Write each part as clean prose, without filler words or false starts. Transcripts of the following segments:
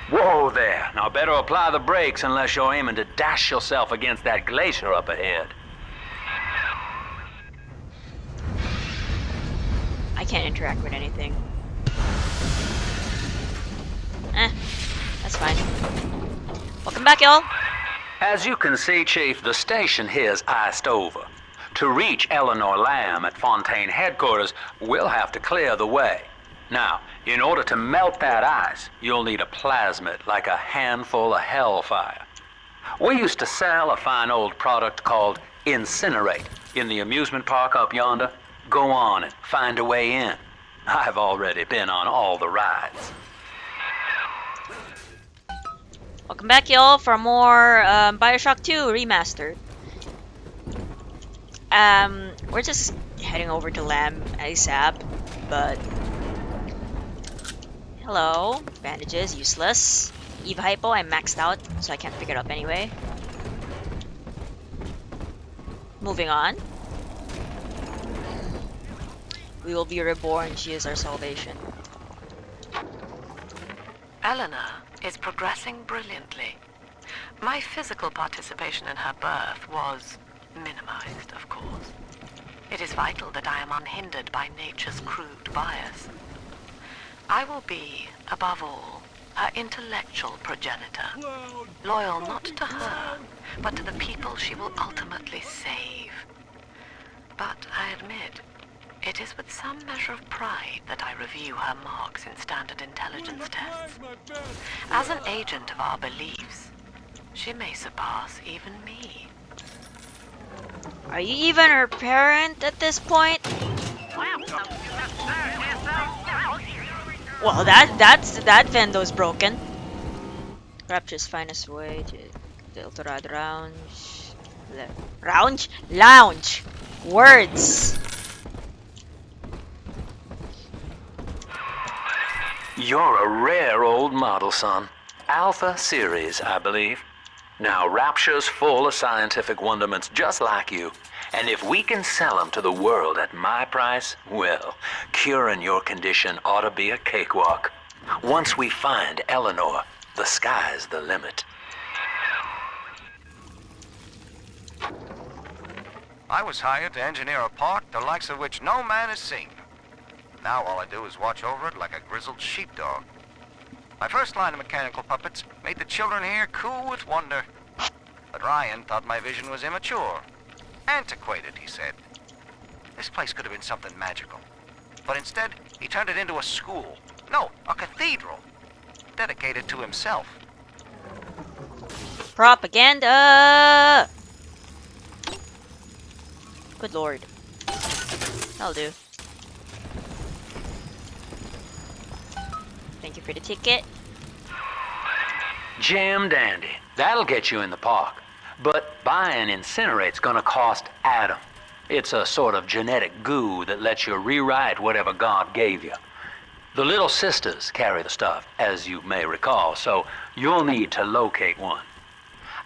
Whoa there. Now better apply the brakes unless you're aiming to dash yourself against that glacier up ahead. I can't interact with anything. That's fine. Welcome back, y'all. As you can see, Chief, the station here's iced over. To reach Eleanor Lamb at Fontaine headquarters, we'll have to clear the way. Now, in order to melt that ice, you'll need a plasmid, like a handful of hellfire. We used to sell a fine old product called Incinerate in the amusement park up yonder. Go on and find a way in. I've already been on all the rides. Welcome back, y'all, for more Bioshock 2 Remastered. We're just heading over to Lamb ASAP, but... Hello. Bandages, useless. Eve Hypo, I'm maxed out, so I can't pick it up anyway. Moving on. We will be reborn, she is our salvation. Eleanor is progressing brilliantly. My physical participation in her birth was minimized, of course. It is vital that I am unhindered by nature's crude bias. I will be, above all, her intellectual progenitor, loyal not to her, but to the people she will ultimately save. But I admit, it is with some measure of pride that I review her marks in standard intelligence tests. As an agent of our beliefs, she may surpass even me. Are you even her parent at this point? Well, that Vendo's broken. Rapture's finest way to the Eldorado Lounge. Words. You're a rare old model, son. Alpha series, I believe. Now, Rapture's full of scientific wonderments just like you. And if we can sell them to the world at my price, well, curing your condition ought to be a cakewalk. Once we find Eleanor, the sky's the limit. I was hired to engineer a park the likes of which no man has seen. Now all I do is watch over it like a grizzled sheepdog. My first line of mechanical puppets made the children here cool with wonder. But Ryan thought my vision was immature. Antiquated, he said. This place could have been something magical. But instead, he turned it into a school. No, a cathedral. Dedicated to himself. Propaganda! Good lord. That'll do. Thank you for the ticket. Jam dandy. That'll get you in the park. But buying Incinerate's gonna cost Adam. It's a sort of genetic goo that lets you rewrite whatever God gave you. The little sisters carry the stuff, as you may recall, so you'll need to locate one.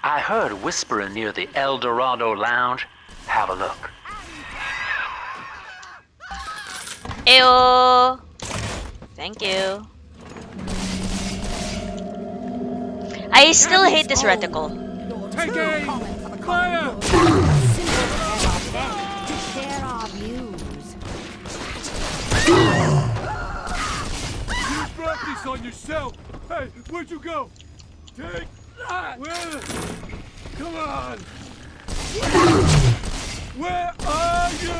I heard whispering near the Eldorado Lounge. Have a look. Ew. Thank you. I still hate this reticle. Take aim! Fire! To share our views. You brought this on yourself! Hey, where'd you go? Take that! Where? Come on! Where are you?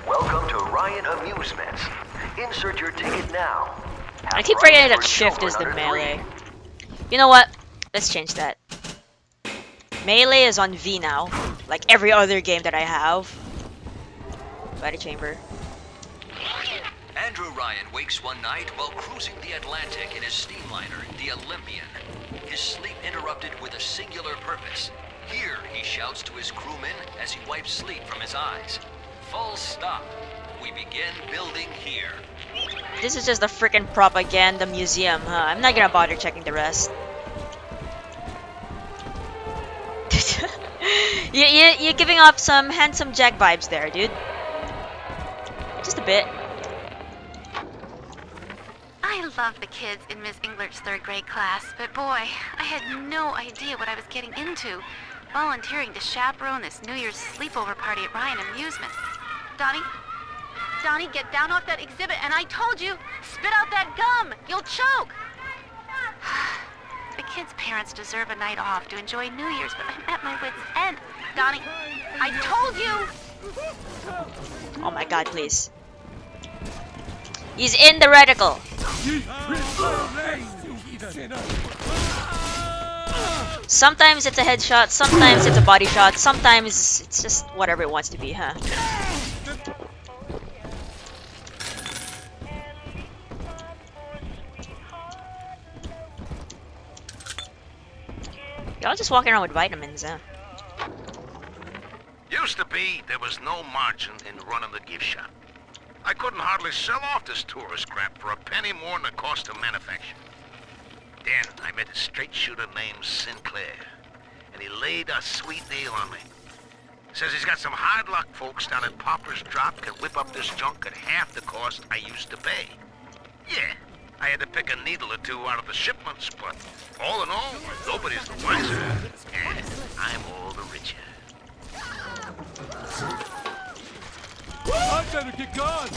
Welcome to Ryan Amusements. Insert your ticket now. I keep forgetting that shift is the melee. You know what? Let's change that. Melee is on V now, like every other game that I have. Body chamber. Andrew Ryan wakes one night while cruising the Atlantic in his steamliner, the Olympian. His sleep interrupted with a singular purpose. Here, he shouts to his crewmen as he wipes sleep from his eyes. Full stop. We begin building here. This is just a freaking propaganda museum, huh? I'm not gonna bother checking the rest. You're giving off some handsome Jack vibes there, dude. Just a bit. I love the kids in Miss Englert's third grade class, but boy, I had no idea what I was getting into. Volunteering to chaperone this New Year's sleepover party at Ryan Amusements. Donnie, get down off that exhibit, and I told you, spit out that gum! You'll choke! The kids' parents deserve a night off to enjoy New Year's, but I'm at my wit's end. Donnie, I told you! Oh my god, please. He's in the reticle. Sometimes it's a headshot, sometimes it's a body shot, sometimes it's just whatever it wants to be, huh? Y'all just walking around with vitamins, huh? Used to be, there was no margin in running the gift shop. I couldn't hardly sell off this tourist crap for a penny more than the cost of manufacture. Then I met a straight shooter named Sinclair, and he laid a sweet deal on me. Says he's got some hard luck folks down at Popper's Drop can whip up this junk at half the cost I used to pay. Yeah, I had to pick a needle or two out of the shipments, but all in all, nobody's the wiser, and I'm all the richer. I better get gone!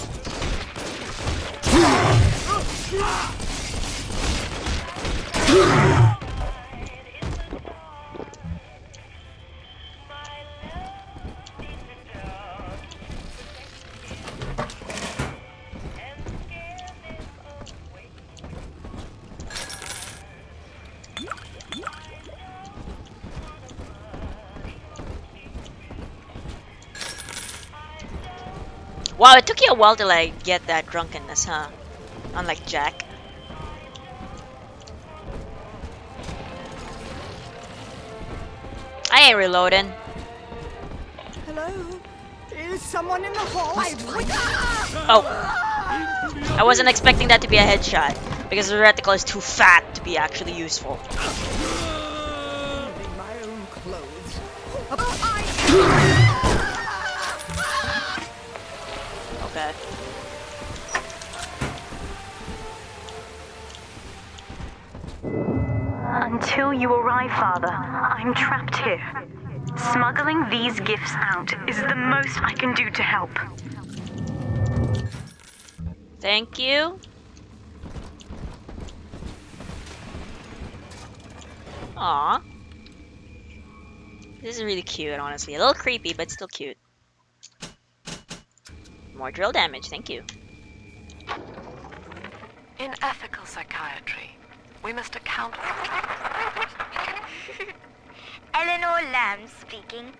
Wow, it took you a while to like get that drunkenness, huh? Unlike Jack. I ain't reloading. Hello? Is someone in the hall? Oh. I wasn't expecting that to be a headshot, because the reticle is too fat to be actually useful. In my own clothes. Okay. Until you arrive, Father, I'm trapped here. Smuggling these gifts out is the most I can do to help. Thank you. Aw. This is really cute, honestly. A little creepy, but still cute. More drill damage, thank you. In ethical psychiatry, we must account for... Eleanor Lamb speaking.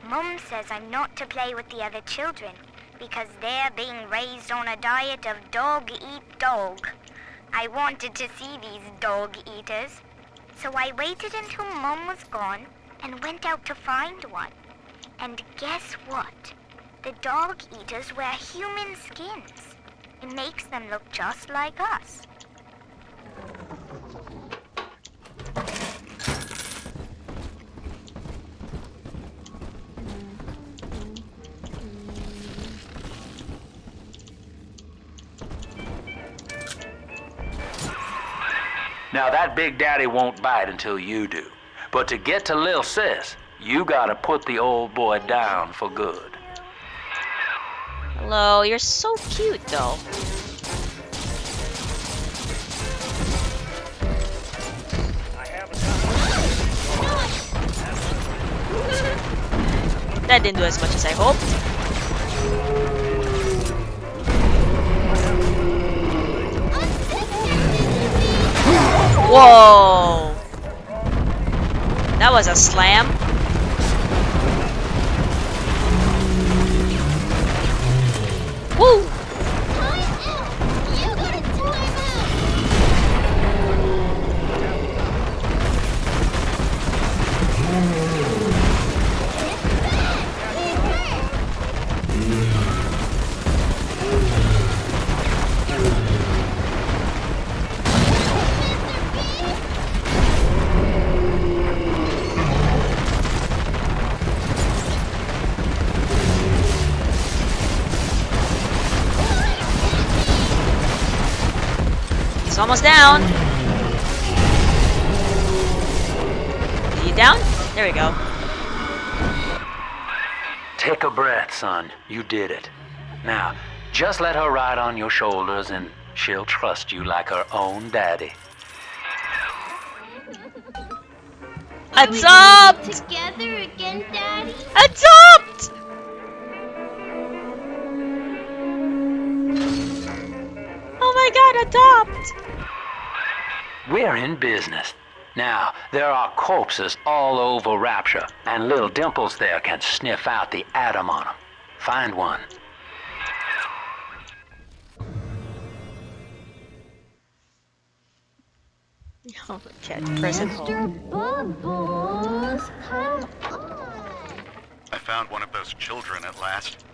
Mum says I'm not to play with the other children because they're being raised on a diet of dog-eat-dog. I wanted to see these dog eaters, so I waited until Mum was gone and went out to find one. And guess what? The dog eaters wear human skins. It makes them look just like us. Now that Big Daddy won't bite until you do. But to get to Lil Sis, you gotta put the old boy down for good. Hello, you're so cute though. That didn't do as much as I hoped. Whoa! That was a slam. Woo! He's almost down. Are you down? There we go. Take a breath, son. You did it. Now, just let her ride on your shoulders and she'll trust you like her own daddy. Adopt! Together again, Daddy? Adopt! Oh my god, adopt! We're in business. Now, there are corpses all over Rapture, and little Dimples there can sniff out the atom on them. Find one. Oh, cat prison hole. Bubbles, come on. I found one of those children at last.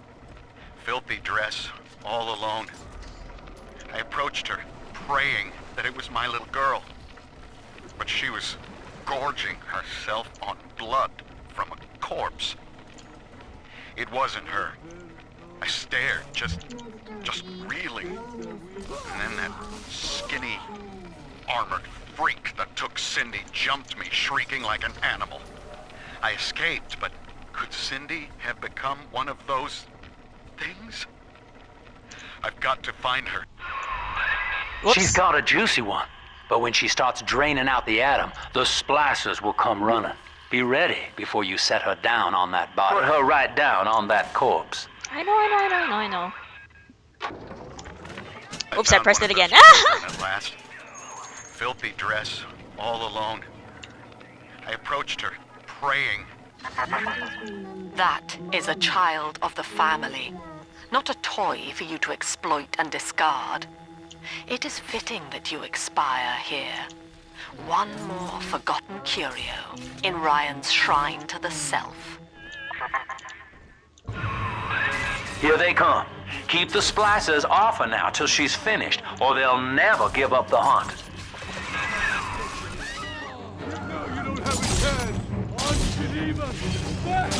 Filthy dress, all alone. I approached her, praying that it was my little girl. But she was gorging herself on blood from a corpse. It wasn't her. I stared, just reeling. And then that skinny, armored freak that took Cindy jumped me, shrieking like an animal. I escaped, but could Cindy have become one of those things? I've got to find her. Whoops. She's got a juicy one. But when she starts draining out the atom, the splicers will come running. Be ready before you set her down on that body. Put her right down on that corpse. I know. Oops, I found pressed one it of again. those children at last. Filthy dress, all alone. I approached her, praying. That is a child of the family, not a toy for you to exploit and discard. It is fitting that you expire here. One more forgotten curio in Ryan's shrine to the self. Here they come. Keep the splicers off her now till she's finished, or they'll never give up the hunt. No, you don't have a chance. Unbeliever. Back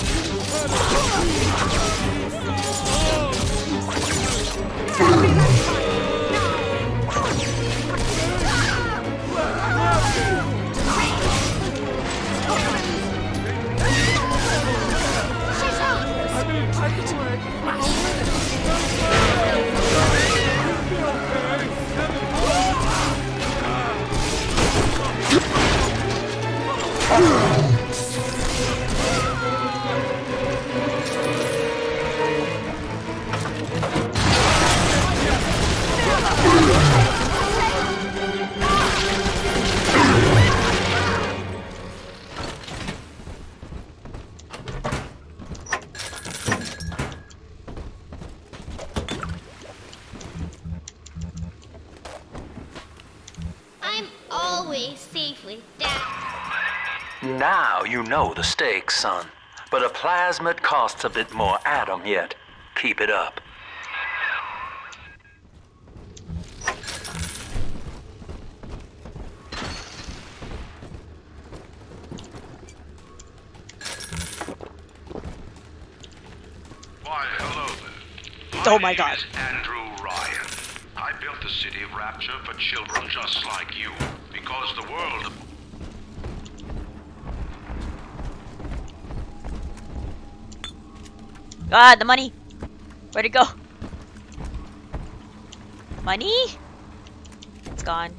I'm always safely down. Now you know the stakes, son. But a plasmid costs a bit more atom yet. Keep it up. Why, hello there. Oh my God. Name is Andrew Ryan. I built the city of Rapture for children just like you, because the world... Ah, the money. Where'd it go? Money? It's gone.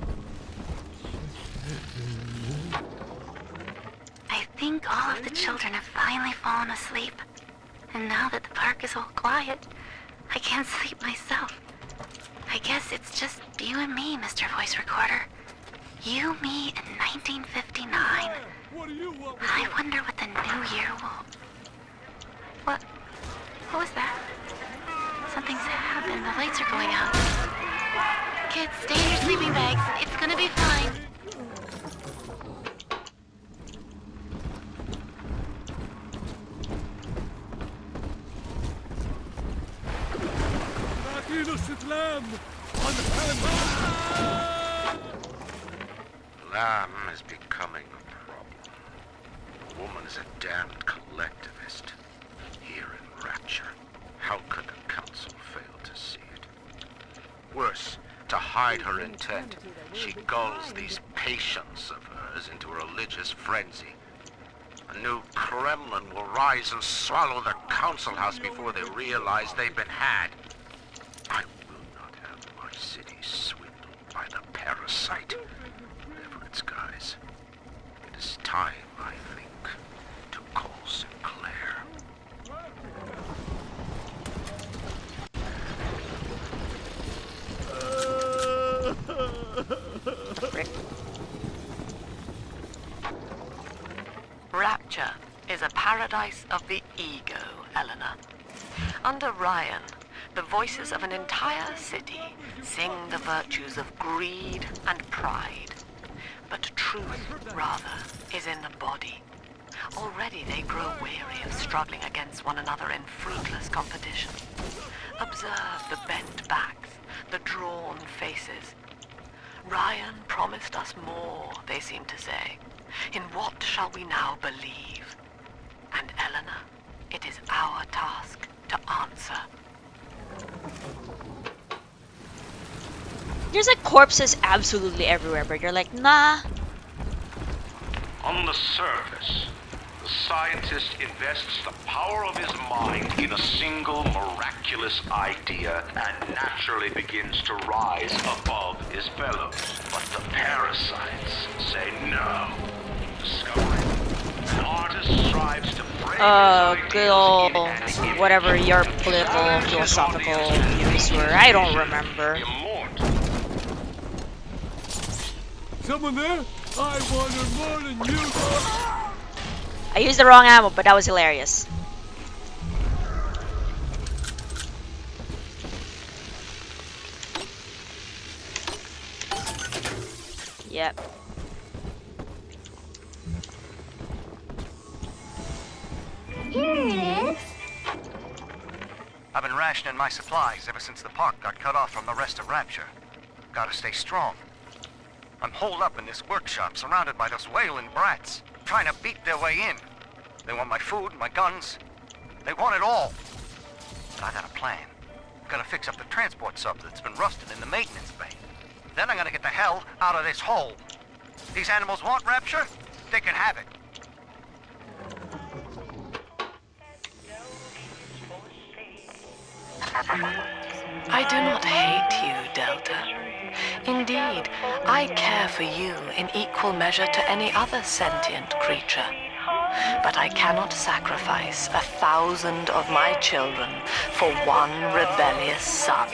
I think all of the children have finally fallen asleep. And now that the park is all quiet, I can't sleep myself. I guess it's just you and me, Mr. Voice Recorder. You, me, in 1959. I wonder what the new year will... What was that? Something's happened. The lights are going out. Kids, stay in your sleeping bags. It's gonna be fine. innocent lamb! Unhand! Lamb is becoming a problem. The woman is a damned collectivist. Here in Rapture, how could the council fail to see it? Worse, to hide her intent, she gulls these patients of hers into a religious frenzy. A new Kremlin will rise and swallow the council house before they realize they've been had. I will not have my city swindled by the parasite. Whatever its guise, it is time, I think, to call Sinclair. Rapture is a paradise of the ego, Eleanor. Under Ryan, the voices of an entire city sing the virtues of greed and pride. But truth, rather, is in the body. Already they grow weary of struggling against one another in fruitless competition. Observe the bent backs, the drawn faces. Ryan promised us more, they seem to say. In what shall we now believe? And Eleanor, it is our task to answer. There's like corpses absolutely everywhere, but you're like, nah. On the surface, the scientist invests the power of his mind in a single miraculous idea and naturally begins to rise above his fellows. But the parasites say no. Discovery. An artist strives to frame his ideas Good old, in an image whatever your that political, challenges philosophical audiences views to were. I don't envision remember. the immortal. Someone there? I want her more than you. I used the wrong ammo, but that was hilarious. Yep. Here it is. I've been rationing my supplies ever since the park got cut off from the rest of Rapture. Gotta stay strong. I'm holed up in this workshop, surrounded by those wailing brats, trying to beat their way in. They want my food, my guns. They want it all. But I got a plan. Gotta fix up the transport sub that's been rusted in the maintenance bay. Then I'm gonna get the hell out of this hole. These animals want Rapture? They can have it. I do not hate you, Delta. Indeed, I care for you in equal measure to any other sentient creature. But I cannot sacrifice 1,000 of my children for one rebellious son.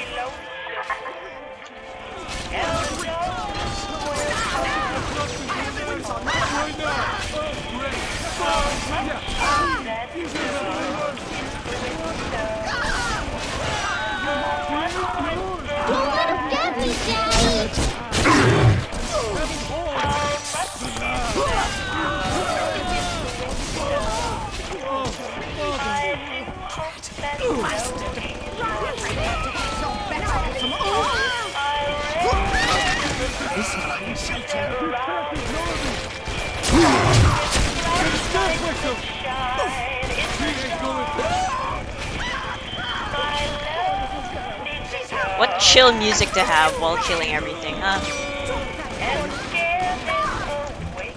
What chill music to have while killing everything, huh?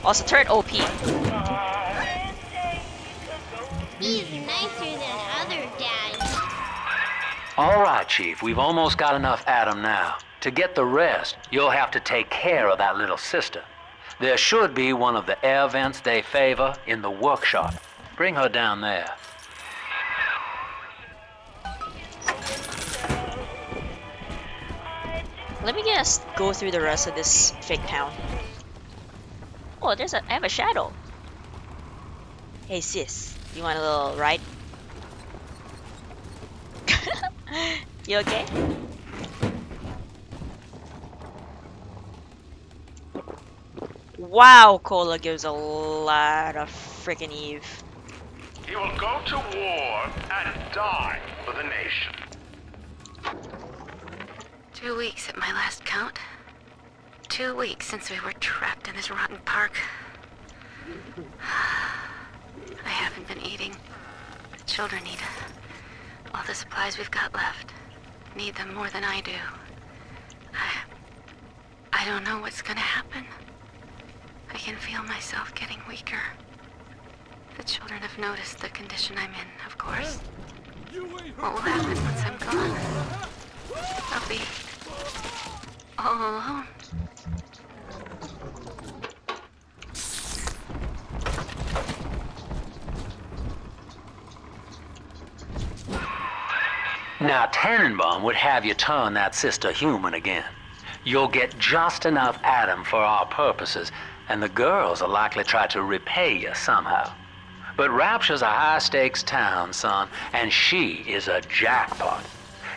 Also, turret OP. He's nicer than other dads. All right, Chief, we've almost got enough Adam now. To get the rest, you'll have to take care of that little sister. There should be one of the air vents they favor in the workshop. Bring her down there. Let me just go through the rest of this fake town. Oh, I have a shadow. Hey sis, you want a little ride? You okay? Wow, Cola gives a lot of freaking Eve. He will go to war and die for the nation. 2 weeks at my last count. 2 weeks since we were trapped in this rotten park. I haven't been eating. The children need all the supplies we've got left. Need them more than I do. don't know what's gonna happen. I can feel myself getting weaker. The children have noticed the condition I'm in, of course. What will happen once I'm gone? I'll be all alone. Now, Tannenbaum would have you turn that sister human again. You'll get just enough Adam for our purposes, and the girls will likely try to repay you somehow. But Rapture's a high-stakes town, son, and she is a jackpot.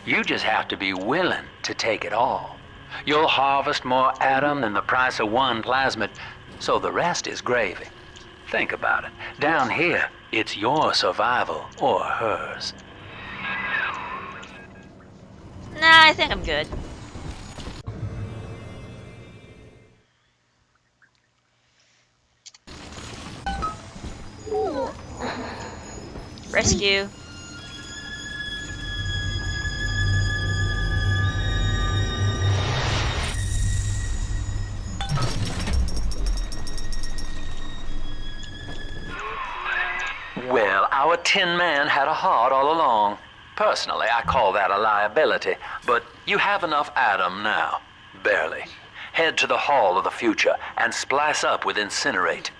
You just have to be willing to take it all. You'll harvest more Adam than the price of one plasmid, so the rest is gravy. Think about it. Down here, it's your survival or hers. Nah, I think I'm good. Rescue. Well, our Tin Man had a heart all along. Personally, I call that a liability, but you have enough Adam now. Barely. Head to the Hall of the Future and splice up with Incinerate.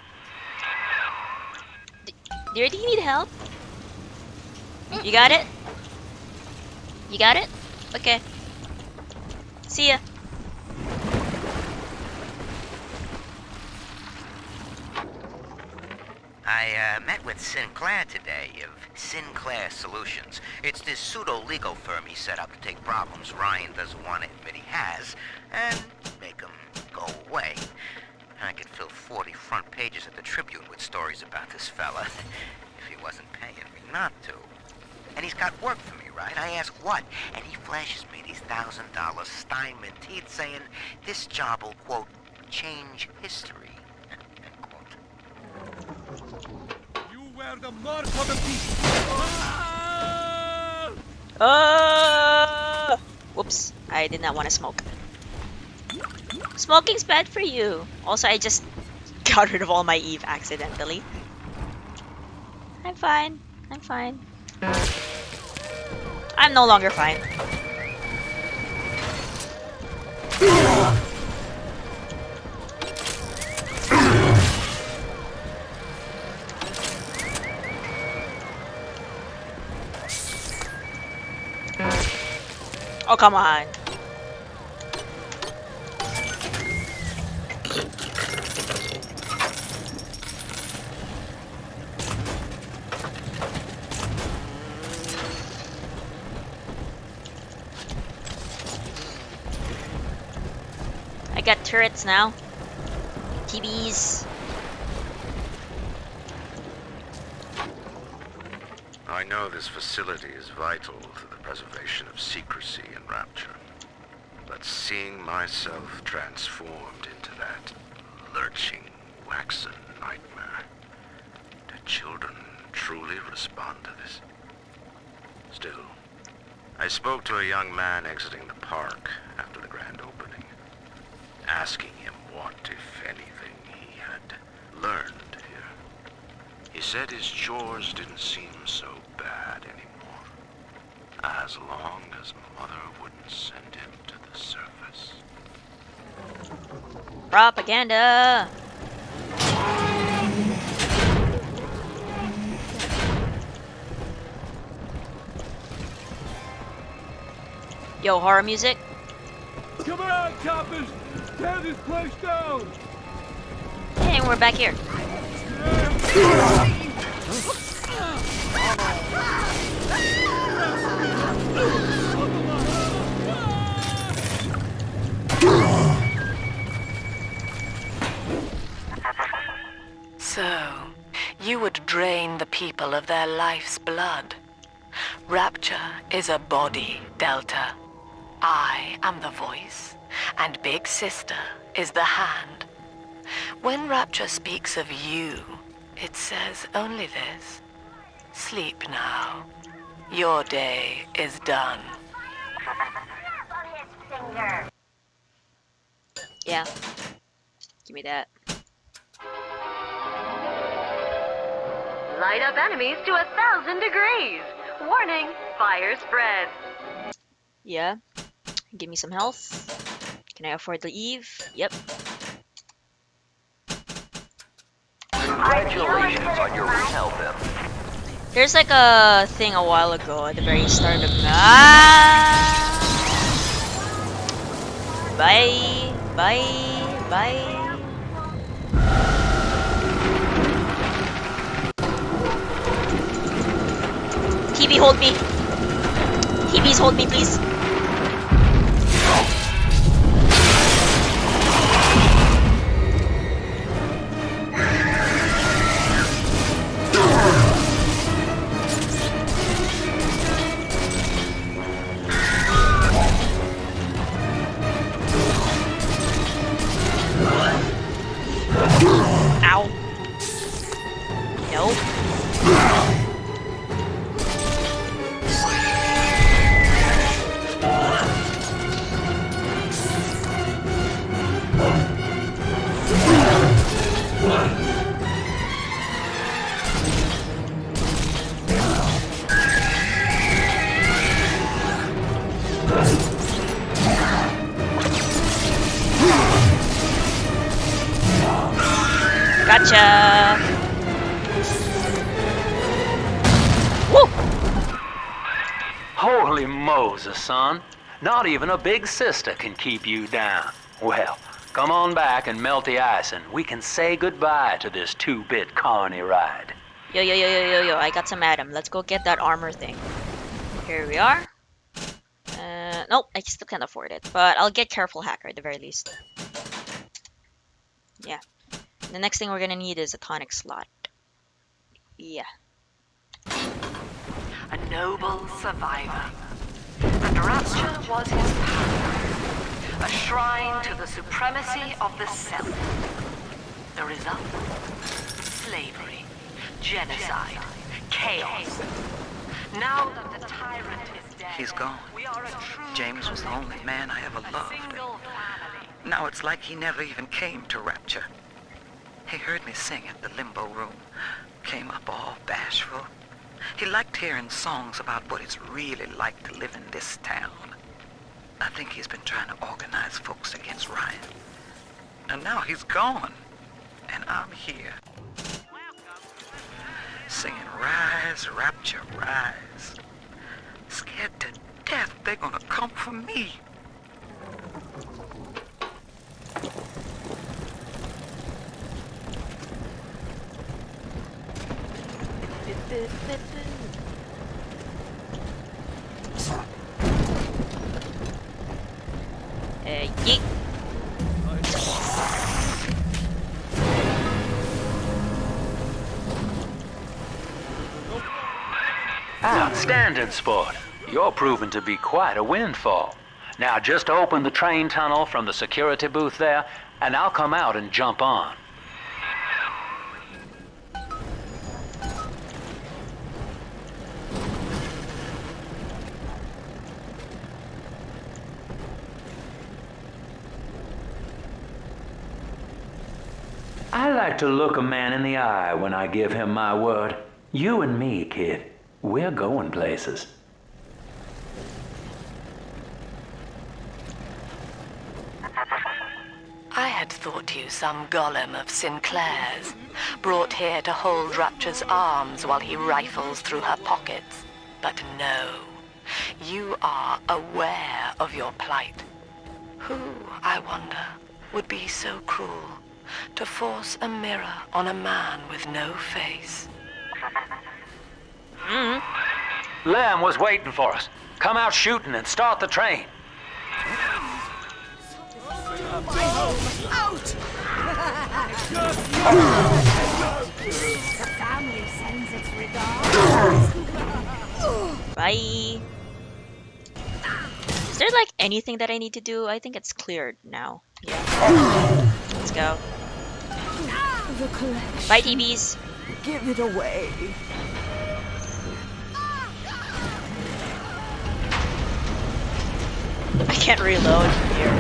Do you need help? You got it? You got it? Okay. See ya. I met with Sinclair today of Sinclair Solutions. It's this pseudo-legal firm he set up to take problems Ryan doesn't want to admit he has and make them go away. I could fill 40 front pages of the Tribune with stories about this fella if he wasn't paying me not to. And he's got work for me, right? I ask what? And he flashes me these $1,000 Steinman teeth saying this job will, quote, change history, end quote. You wear the mark of the beast. Whoops. I did not want to smoke. Smoking's bad for you. Also, I just got rid of all my Eve accidentally. I'm fine. I'm fine. I'm no longer fine. Oh, come on. I got turrets now. TVs. I know this facility is vital to the preservation of secrecy and Rapture. But seeing myself transformed into that lurching, waxen nightmare, do children truly respond to this? Still, I spoke to a young man exiting the park after the grand opening, asking him what, if anything, he had learned here. He said his chores didn't seem so bad anymore, as long as Mother wouldn't send him to the surface. Propaganda. Yo, horror music. Come on, coppers! Tear this place down! Hey, we're back here. So, you would drain the people of their life's blood. Rapture is a body, Delta. I am the voice, and Big Sister is the hand. When Rapture speaks of you, it says only this. Sleep now. Your day is done. Yeah. Give me that. Light up enemies to 1,000 degrees. Warning, fire spreads. Yeah. Give me some health. Can I afford the Eve? Yep. Congratulations on your health, Em. There's like a thing a while ago at the very start of Bye. Bye. Bye. TB, hold me. TBs, hold me, please. Ow. Nope. Gotcha. Woo! Holy Moses, son. Not even a big sister can keep you down. Well, come on back and melt the ice and we can say goodbye to this 2-bit carny ride. Yo, yo, yo, yo, yo, yo. I got some Adam. Let's go get that armor thing. Here we are. Nope, I still can't afford it. But I'll get Careful Hacker at the very least. Yeah. The next thing we're gonna need is a tonic slot. Yeah. A noble survivor. And Rapture was his paradise. A shrine to the supremacy of the self. The result? Slavery, genocide, chaos. Now that the tyrant is dead, he's gone. we are a true James was the only man I ever loved. single family. Now it's like he never even came to Rapture. He heard me sing at the limbo room, came up all bashful. He liked hearing songs about what it's really like to live in this town. I think he's been trying to organize folks against Ryan. And now he's gone, and I'm here. Singing Rise, Rapture, Rise. Scared to death they're gonna come for me. Yeet. Outstanding sport. You're proving to be quite a windfall. Now just open the train tunnel from the security booth there, and I'll come out and jump on. I like to look a man in the eye when I give him my word. You and me, kid, we're going places. I had thought you some golem of Sinclair's, brought here to hold Rapture's arms while he rifles through her pockets. But no, you are aware of your plight. Who, I wonder, would be so cruel to force a mirror on a man with no face? Lamb was waiting for us. Come out shooting and start the train. Out! The family sends its regards. Bye. Is there like anything that I need to do? I think it's cleared now. Yeah. Let's go. The collection. Bye, TBs. Give it away. I can't reload here.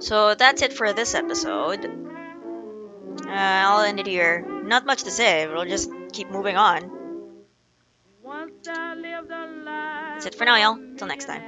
So that's it for this episode. I'll end it here. Not much to say, but we'll just keep moving on. That's it for now, y'all. Till next time.